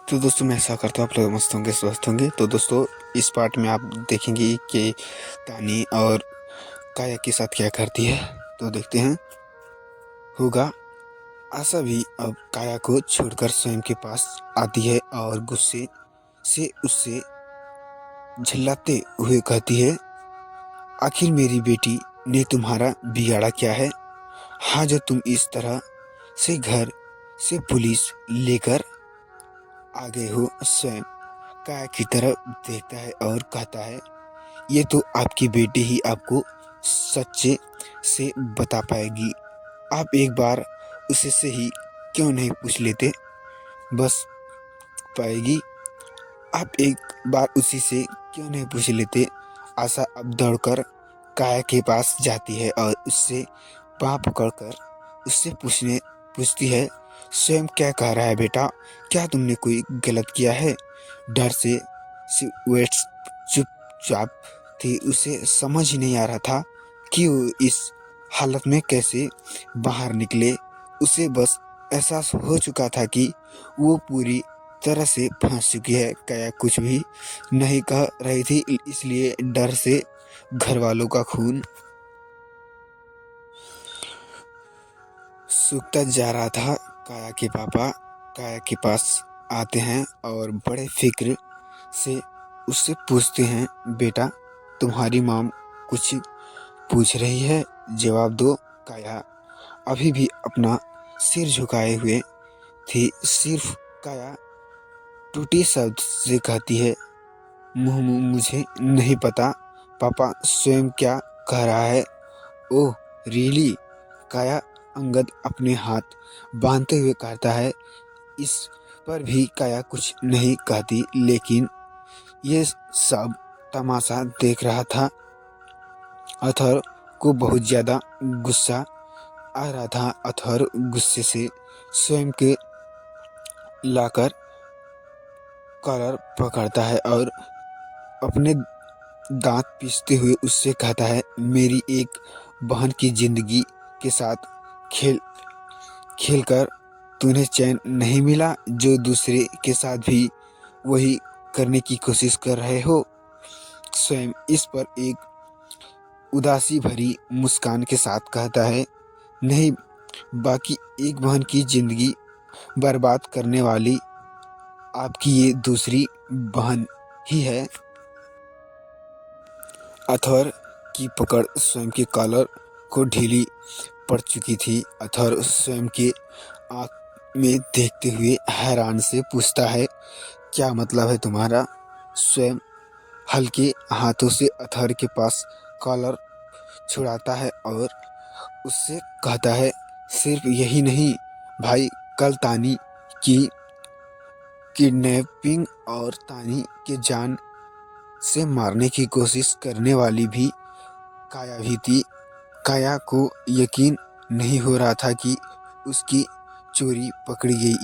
तो दोस्तों मैं ऐसा करता हूँ आप लोग मस्त होंगे स्वस्थ होंगे। तो दोस्तों इस पार्ट में आप देखेंगे कि तानी और काया के साथ क्या करती है। तो देखते हैं। होगा आशा भी अब काया को छोड़कर स्वयं के पास आती है और गुस्से से उससे झल्लाते हुए कहती है, आखिर मेरी बेटी ने तुम्हारा बिगाड़ा क्या है? हाँ, जो तुम इस तरह से घर से पुलिस लेकर आ गए हो। स्वयं काया की तरफ देखता है और कहता है, ये तो आपकी बेटी ही आपको सच्चे से बता पाएगी। आप एक बार उसे से ही क्यों नहीं पूछ लेते? बस पाएगी। आप एक बार उसी से क्यों नहीं पूछ लेते? आशा अब दौड़कर काया के पास जाती है और उससे पाँव पकड़कर उससे पूछती है, स्वयं क्या कह रहा है बेटा? क्या तुमने कोई गलत किया है? डर से वेट्स चुपचाप थी। उसे समझ ही नहीं आ रहा था कि वो इस हालत में कैसे बाहर निकले। उसे बस एहसास हो चुका था कि वो पूरी तरह से फंस चुकी है। काया कुछ भी नहीं कह रही थी, इसलिए डर से घर वालों का खून सूखता जा रहा था। काया के पापा काया के पास आते हैं और बड़े फिक्र से उससे पूछते हैं, बेटा तुम्हारी मॉम कुछ पूछ रही है, जवाब दो। काया अभी भी अपना सिर झुकाए हुए थी। सिर्फ काया टूटे शब्द से कहती है, मुझे नहीं पता पापा स्वयं क्या कह रहा है। Oh really? काया अंगद अपने हाथ बांधते हुए कहता है। इस पर भी काया कुछ नहीं कहती, लेकिन ये सब तमाशा देख रहा था। अथर को बहुत ज्यादा गुस्सा आ रहा था। अथर गुस्से से स्वयं के लाकर कॉलर पकड़ता है और अपने दांत पीसते हुए उससे कहता है, मेरी एक बहन की जिंदगी के साथ खेल खेलकर तुम्हें चैन नहीं मिला, जो दूसरे के साथ भी वही करने की कोशिश कर रहे हो। स्वयं इस पर एक उदासी भरी मुस्कान के साथ कहता है, नहीं, बाकी एक बहन की जिंदगी बर्बाद करने वाली आपकी ये दूसरी बहन ही है। अथर की पकड़ स्वयं के कॉलर को ढीली पड़ चुकी थी। अथर स्वयं के आंख में देखते हुए हैरान से पूछता है, क्या मतलब है तुम्हारा? स्वयं हल्के हाथों से अथर के पास कॉलर छुड़ाता है और उससे कहता है, सिर्फ यही नहीं भाई, कल तानी की किडनैपिंग और तानी के जान से मारने की कोशिश करने वाली भी काया ही थी। काया को यकीन नहीं हो रहा था कि उसकी चोरी पकड़ी गई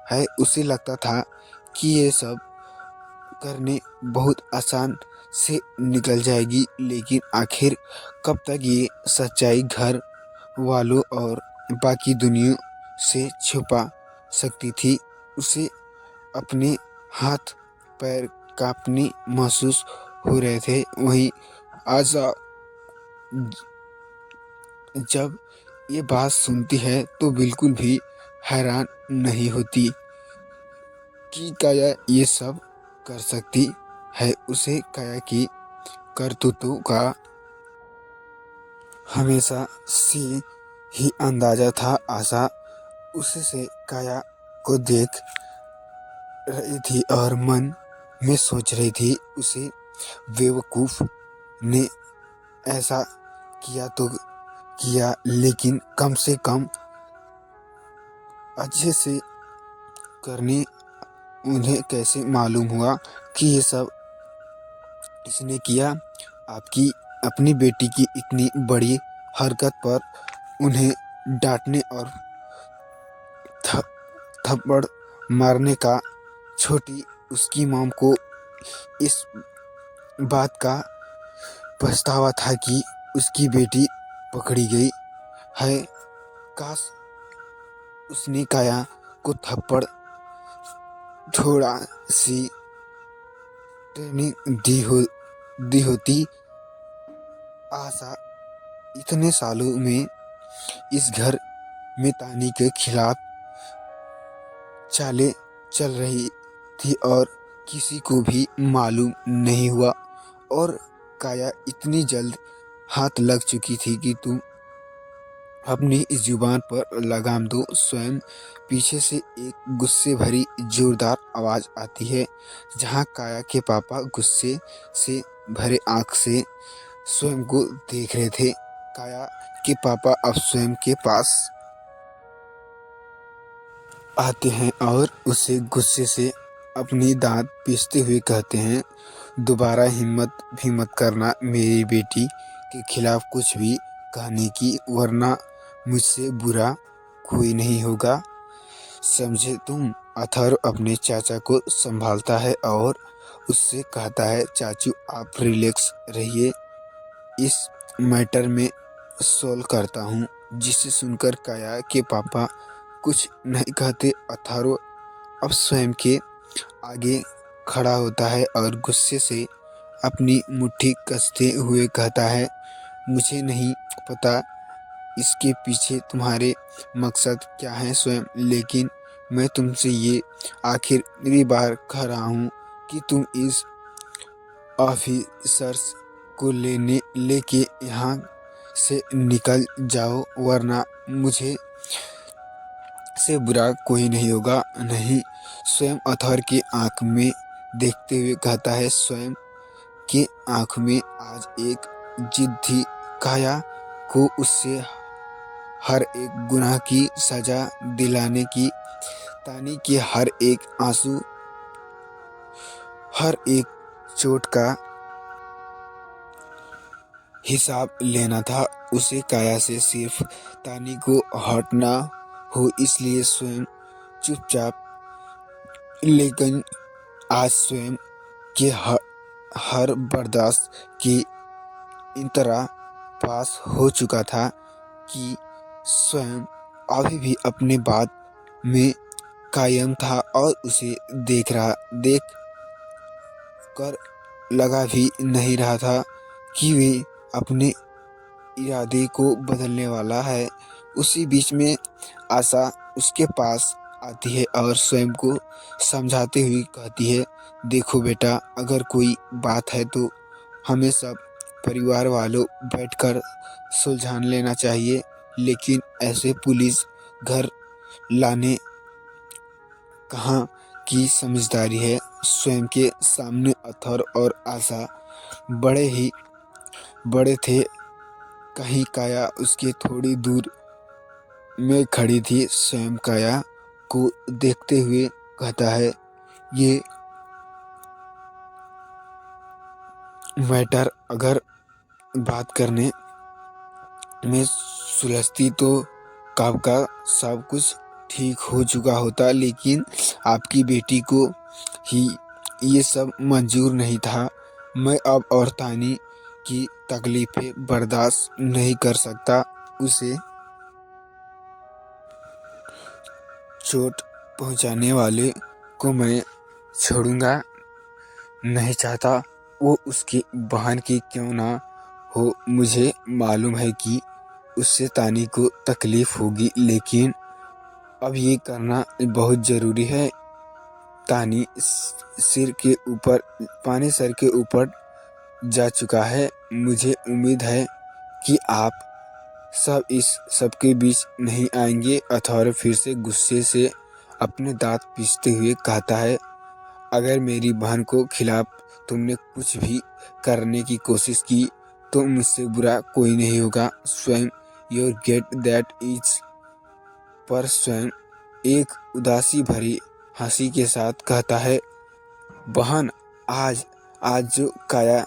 है। उसे लगता था कि ये सब करने बहुत आसान से निकल जाएगी, लेकिन आखिर कब तक ये सच्चाई घर वालों और बाकी दुनिया से छुपा सकती थी। उसे अपने हाथ पैर कांपने महसूस हो रहे थे। वहीं आशा जब ये बात सुनती है तो बिल्कुल भी हैरान नहीं होती कि काया ये सब कर सकती है। उसे काया की करतूतों का हमेशा से ही अंदाजा था। आशा उससे काया को देख रही थी और मन में सोच रही थी, उसे बेवकूफ ने ऐसा किया तो किया, लेकिन कम से कम अच्छे से करने उन्हें कैसे मालूम हुआ कि ये सब इसने किया। आपकी अपनी बेटी की इतनी बड़ी हरकत पर उन्हें डांटने और थप्पड़ मारने का छोटी उसकी मॉम को इस बात का पछतावा था कि उसकी बेटी पकड़ी गई है। काश उसने काया को थप्पड़ थोड़ा सी ट्रेनिंग दी होती। आशा इतने सालों में इस घर में तानी के खिलाफ चालें चल रही थी और किसी को भी मालूम नहीं हुआ, और काया इतनी जल्द हाथ लग चुकी थी कि तुम अपनी इस जुबान पर लगाम दो। स्वयं पीछे से एक गुस्से भरी जोरदार आवाज आती है, जहां काया के पापा गुस्से से भरे आंख से स्वयं को देख रहे थे। काया के पापा अब स्वयं के पास आते हैं और उसे गुस्से से अपनी दांत पीसते हुए कहते हैं, दोबारा हिम्मत भी मत करना मेरी बेटी के खिलाफ कुछ भी कहने की, वरना मुझसे बुरा कोई नहीं होगा, समझे तुम। अथर्व अपने चाचा को संभालता है और उससे कहता है, चाचू आप रिलैक्स रहिए, इस मैटर में सॉल्व करता हूँ। जिसे सुनकर काया के पापा कुछ नहीं कहते। अथर्व अब स्वयं के आगे खड़ा होता है और गुस्से से अपनी मुट्ठी कसते हुए कहता है, मुझे नहीं पता इसके पीछे तुम्हारे मकसद क्या है स्वयं, लेकिन मैं तुमसे ये आखिरी बार कह रहा हूँ कि तुम इस ऑफिसर्स को लेके यहाँ से निकल जाओ, वरना मुझे से बुरा कोई नहीं होगा। नहीं, स्वयं अथर्व की आंख में देखते हुए कहता है। स्वयं के आंख में आज एक जिद थी, काया को उससे हर एक गुनाह की सजा दिलाने की, तानी के हर एक आंसू, हर एक चोट का हिसाब लेना था। उसे काया से सिर्फ तानी को हटना हो, इसलिए स्वयं चुपचाप, लेकिन आज स्वयं के हर बर्दाश्त की इंतरा पास हो चुका था कि स्वयं अभी भी अपने बात में कायम था और उसे देख कर लगा भी नहीं रहा था कि वे अपने इरादे को बदलने वाला है। उसी बीच में आशा उसके पास आती है और स्वयं को समझाते हुए कहती है, देखो बेटा, अगर कोई बात है तो हमें सब परिवार वालों बैठकर सुलझान लेना चाहिए, लेकिन ऐसे पुलिस घर लाने कहाँ की समझदारी है। स्वयं के सामने अथर्व और आशा बड़े थे। कहीं काया उसके थोड़ी दूर में खड़ी थी। स्वयं काया को देखते हुए कहता है, ये मैटर अगर बात करने में सुलझती तो कब का सब कुछ ठीक हो चुका होता, लेकिन आपकी बेटी को ही ये सब मंजूर नहीं था। मैं अब और तानी की तकलीफें बर्दाश्त नहीं कर सकता। उसे चोट पहुंचाने वाले को मैं छोड़ूंगा नहीं चाहता, वो उसकी बहन की क्यों ना हो। मुझे मालूम है कि उससे तानी को तकलीफ होगी, लेकिन अब ये करना बहुत ज़रूरी है। तानी पानी सर के ऊपर जा चुका है। मुझे उम्मीद है कि आप सबके बीच नहीं आएंगे। अथर्व फिर से गुस्से से अपने दांत पीसते हुए कहता है, अगर मेरी बहन को खिलाफ तुमने कुछ भी करने की कोशिश की तो मुझसे बुरा कोई नहीं होगा। स्वयं योर गेट दैट इज पर स्वयं एक उदासी भरी हंसी के साथ कहता है, बहन, आज जो काया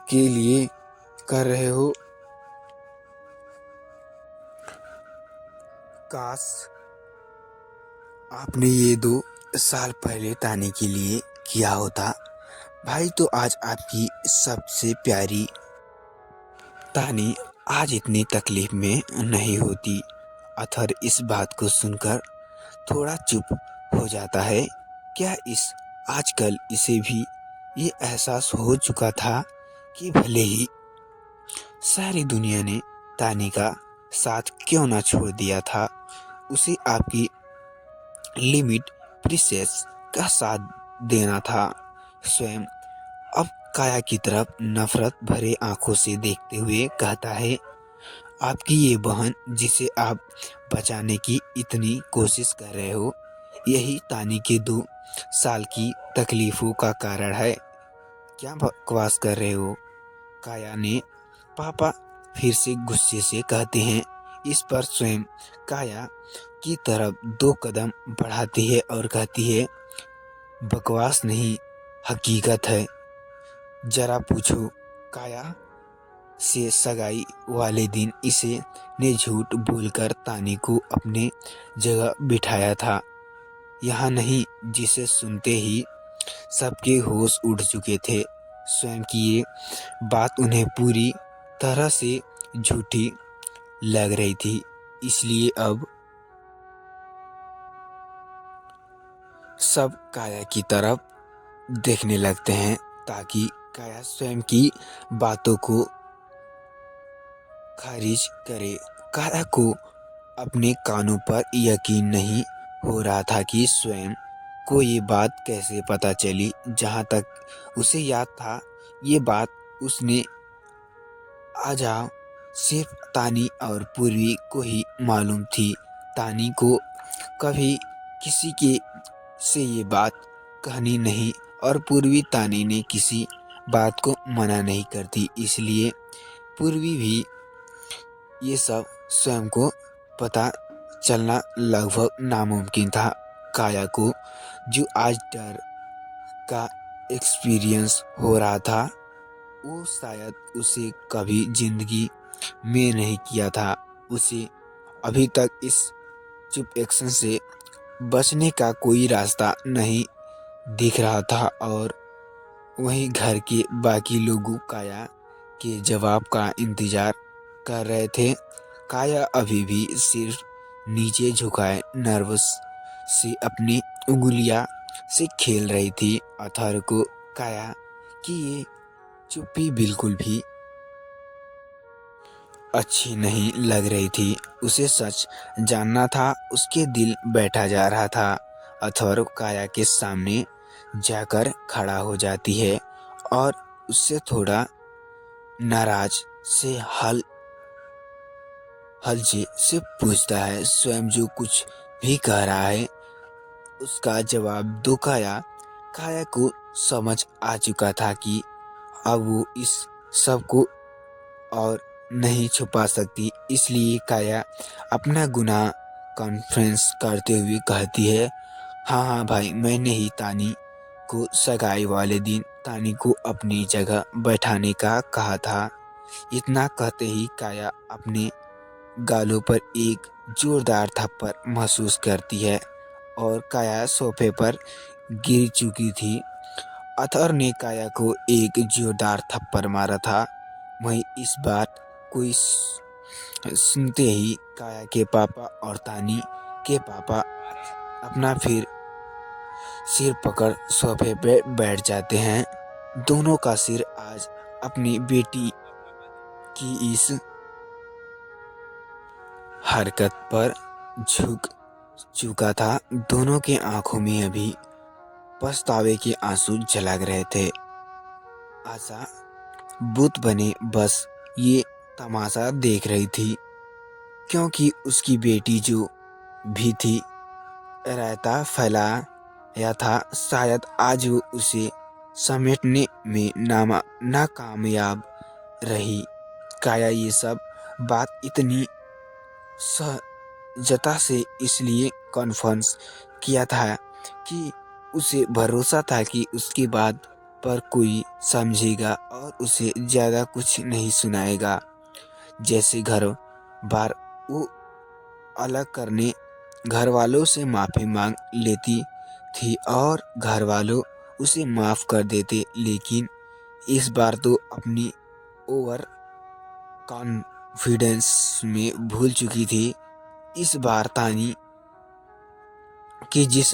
के लिए कर रहे हो, काश आपने ये 2 साल पहले तानी के लिए किया होता भाई, तो आज आपकी सबसे प्यारी तानी आज इतनी तकलीफ में नहीं होती। अथर्व इस बात को सुनकर थोड़ा चुप हो जाता है क्या इस आजकल इसे भी ये एहसास हो चुका था कि भले ही सारी दुनिया ने तानी का साथ क्यों ना छोड़ दिया था, उसे आपकी लिमिट प्रिंसेस का साथ देना था। स्वयं अब काया की तरफ नफरत भरे आंखों से देखते हुए कहता है, आपकी ये बहन जिसे आप बचाने की इतनी कोशिश कर रहे हो, यही तानी के 2 साल की तकलीफों का कारण है। क्या बकवास कर रहे हो? काया ने पापा फिर से गुस्से से कहते हैं। इस पर स्वयं काया की तरफ 2 कदम बढ़ाती है और कहती है, बकवास नहीं, हकीकत है। जरा पूछो काया से सगाई वाले दिन इसे ने झूठ बोलकर तानी को अपने जगह बिठाया था। यहाँ नहीं, जिसे सुनते ही सबके होश उड़ चुके थे। स्वयं की ये बात उन्हें पूरी तरह से झूठी लग रही थी, इसलिए अब सब काया की तरफ देखने लगते हैं ताकि काया स्वयं की बातों को खारिज करे। काया को अपने कानों पर यकीन नहीं हो रहा था कि स्वयं को ये बात कैसे पता चली। जहाँ तक उसे याद था, ये बात उसने आजा सिर्फ तानी और पूर्वी को ही मालूम थी। तानी को कभी किसी के से ये बात कहनी नहीं और पूर्वी तानी ने किसी बात को मना नहीं करती, इसलिए पूर्वी भी ये सब स्वयं को पता चलना लगभग नामुमकिन था। काया को जो आज डर का एक्सपीरियंस हो रहा था, वो शायद उसे कभी जिंदगी में नहीं किया था। उसे अभी तक इस चुप एक्शन से बचने का कोई रास्ता नहीं दिख रहा था और वहीं घर के बाकी लोग काया के जवाब का इंतजार कर रहे थे। काया अभी भी सिर्फ नीचे झुकाए नर्वस से अपनी उंगलियां से खेल रही थी। अथर को काया की ये चुप्पी बिल्कुल भी अच्छी नहीं लग रही थी। उसे सच जानना था, उसके दिल बैठा जा रहा था। अथर्व काया के सामने जाकर खड़ा हो जाती है और उससे थोड़ा नाराज से हलजे से पूछता है, स्वयं जो कुछ भी कह रहा है उसका जवाब दो। काया काया को समझ आ चुका था कि अब वो इस सब को और नहीं छुपा सकती, इसलिए काया अपना गुनाह कॉन्फ्रेंस करते हुए कहती है, हाँ भाई, मैंने ही तानी को सगाई वाले दिन तानी को अपनी जगह बैठाने का कहा था। इतना कहते ही काया अपने गालों पर एक जोरदार थप्पड़ महसूस करती है और काया सोफे पर गिर चुकी थी। अथर ने काया को एक जोरदार थप्पड़ मारा था। वहीं इस बात को सुनते ही काया के पापा और तानी के पापा अपना फिर सिर पकड़ सोफे पे बैठ जाते हैं। दोनों का सिर आज अपनी बेटी की इस हरकत पर झुक चुका था। दोनों के आंखों में अभी पछतावे के आंसू झलक रहे थे। आशा बुत बने बस ये तमाशा देख रही थी, क्योंकि उसकी बेटी जो भी थी रायता फैलाया था, शायद आज वो उसे समेटने में नाकामयाब रही। काया ये सब बात इतनी सहजता से इसलिए कॉन्फ्रेंस किया था कि उसे भरोसा था कि उसकी बात पर कोई समझेगा और उसे ज़्यादा कुछ नहीं सुनाएगा। जैसे घर बार वो अलग करने घर वालों से माफ़ी मांग लेती थी और घर वालों उसे माफ़ कर देते, लेकिन इस बार तो अपनी ओवर कॉन्फिडेंस में भूल चुकी थी। इस बार तानी की जिस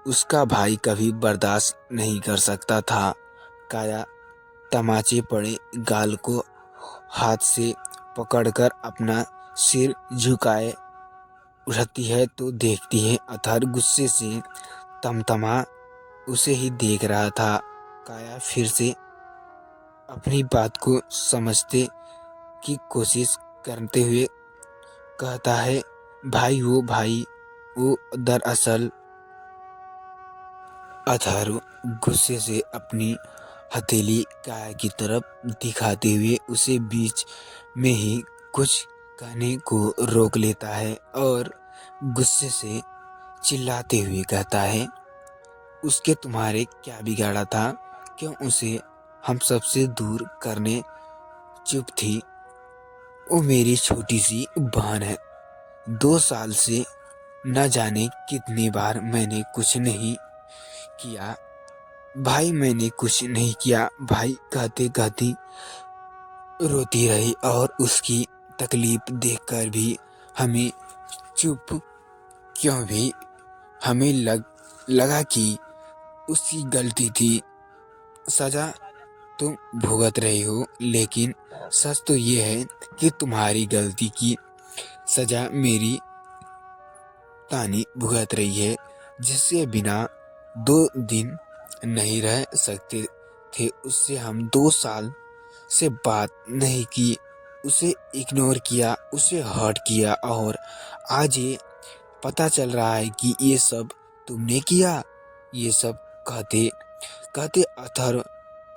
उसका भाई कभी बर्दाश्त नहीं कर सकता था। काया तमाचे पड़े गाल को हाथ से पकड़कर अपना सिर झुकाए उठती है तो देखती है अतहर गुस्से से तमतमा उसे ही देख रहा था। काया फिर से अपनी बात को समझते की कोशिश करते हुए कहता है, भाई वो दरअसल। अतहर गुस्से से अपनी हथेली काया की तरफ दिखाते हुए उसे बीच में ही कुछ कहने को रोक लेता है और गुस्से से चिल्लाते हुए कहता है, उसके तुम्हारे क्या बिगाड़ा था? क्यों उसे हम सबसे दूर करने चुप थी? वो मेरी छोटी सी बहन है। 2 साल से न जाने कितनी बार मैंने कुछ नहीं किया। भाई मैंने कुछ नहीं किया। भाई कहते कहती रोती रही और उसकी तकलीफ देखकर भी हमें चुप क्यों भी हमें लगा कि उसकी गलती थी। सजा तुम भुगत रही हो, लेकिन सच तो ये है कि तुम्हारी गलती की सजा मेरी तानी भुगत रही है, जिससे बिना 2 दिन नहीं रह सकते थे। उससे हम 2 साल से बात नहीं की, उसे इग्नोर किया, उसे हर्ट किया और आज ये पता चल रहा है कि ये सब तुमने किया। ये सब कहते कहते अतहर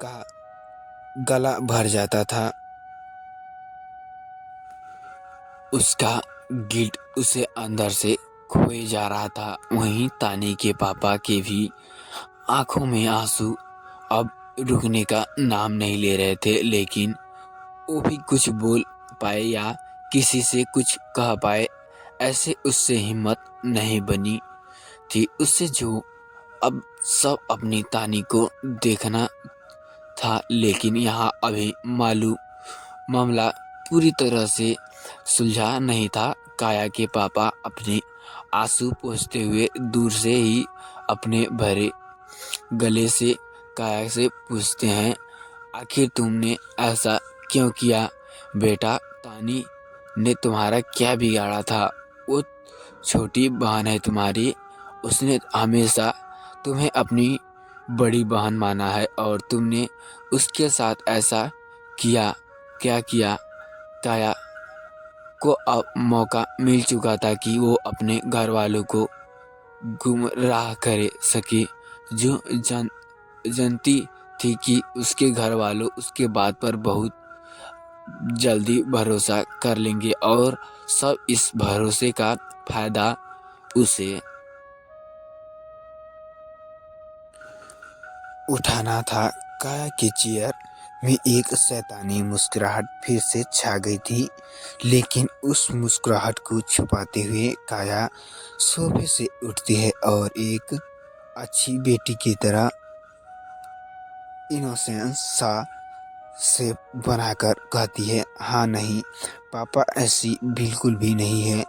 का गला भर जाता था। उसका गिल्ट उसे अंदर से खोए जा रहा था। वहीं तानी के पापा के भी आंखों में आंसू अब रुकने का नाम नहीं ले रहे थे, लेकिन वो भी कुछ बोल पाए या किसी से कुछ कह पाए ऐसे उससे हिम्मत नहीं बनी थी। उससे जो अब सब अपनी तानी को देखना था, लेकिन यहाँ अभी मामला पूरी तरह से सुलझा नहीं था। काया के पापा अपने आंसू पोंछते हुए दूर से ही अपने भरे गले से काया से पूछते हैं, आखिर तुमने ऐसा क्यों किया बेटा? तानी ने तुम्हारा क्या बिगाड़ा था? वो छोटी बहन है तुम्हारी, उसने हमेशा तुम्हें अपनी बड़ी बहन माना है और तुमने उसके साथ ऐसा किया। क्या किया? काया को अब मौका मिल चुका था कि वो अपने घर वालों को गुमराह कर सके। जो जानती थी कि उसके घर वालों उसके बात पर बहुत जल्दी भरोसा कर लेंगे और सब इस भरोसे का फायदा उसे उठाना था। काया की चेयर में एक शैतानी मुस्कुराहट फिर से छा गई थी, लेकिन उस मुस्कुराहट को छुपाते हुए काया सोफे से उठती है और एक अच्छी बेटी की तरह इनोसेंस सा से बनाकर कहती है, हाँ नहीं पापा, ऐसी बिल्कुल भी नहीं है।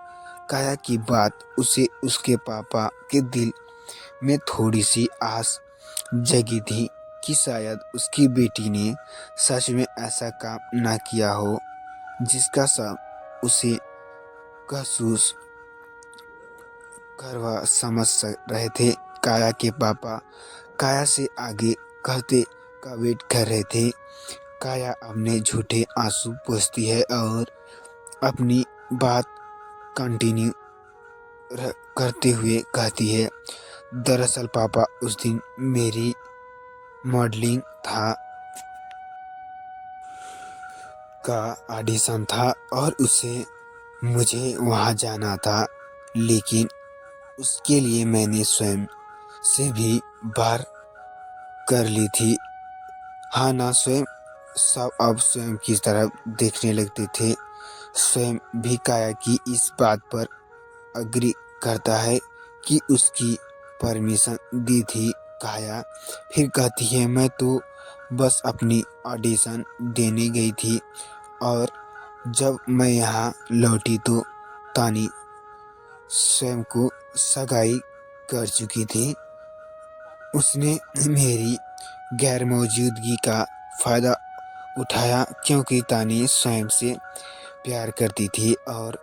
काया की बात उसे उसके पापा के दिल में थोड़ी सी आस जगी थी कि शायद उसकी बेटी ने सच में ऐसा काम ना किया हो जिसका सब उसे महसूस करवा समझ रहे थे। काया के पापा काया से आगे कहते का वेट कर रहे थे। काया अपने झूठे आंसू पोंछती है और अपनी बात कंटिन्यू करते हुए कहती है, दरअसल पापा उस दिन मेरी मॉडलिंग का ऑडिशन था और मुझे वहाँ जाना था, लेकिन उसके लिए मैंने स्वयं से भी बार कर ली थी। हाँ ना, स्वयं सब अब स्वयं की तरफ देखने लगते थे। स्वयं भी काया की इस बात पर अग्री करता है कि उसकी परमिशन दी थी। काया फिर कहती है, मैं तो बस अपनी ऑडिशन देने गई थी और जब मैं यहाँ लौटी तो तानी स्वयं को सगाई कर चुकी थी। उसने मेरी गैर मौजूदगी का फ़ायदा उठाया क्योंकि तानी स्वयं से प्यार करती थी और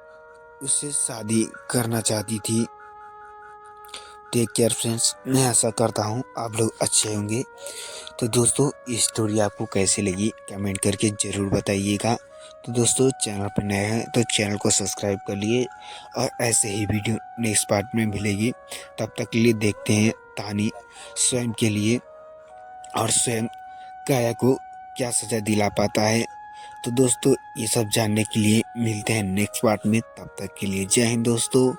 उससे शादी करना चाहती थी। टेक केयर फ्रेंड्स, मैं आशा करता हूँ आप लोग अच्छे होंगे। तो दोस्तों, ये स्टोरी आपको कैसी लगी कमेंट करके ज़रूर बताइएगा। तो दोस्तों, चैनल पर नए हैं तो चैनल को सब्सक्राइब कर लिए और ऐसे ही वीडियो नेक्स्ट पार्ट में मिलेगी। तब तक के लिए देखते हैं तानी स्वयं के लिए और स्वयं काया को क्या सज़ा दिला पाता है। तो दोस्तों, ये सब जानने के लिए मिलते हैं नेक्स्ट पार्ट में। तब तक के लिए जय हिंद दोस्तों।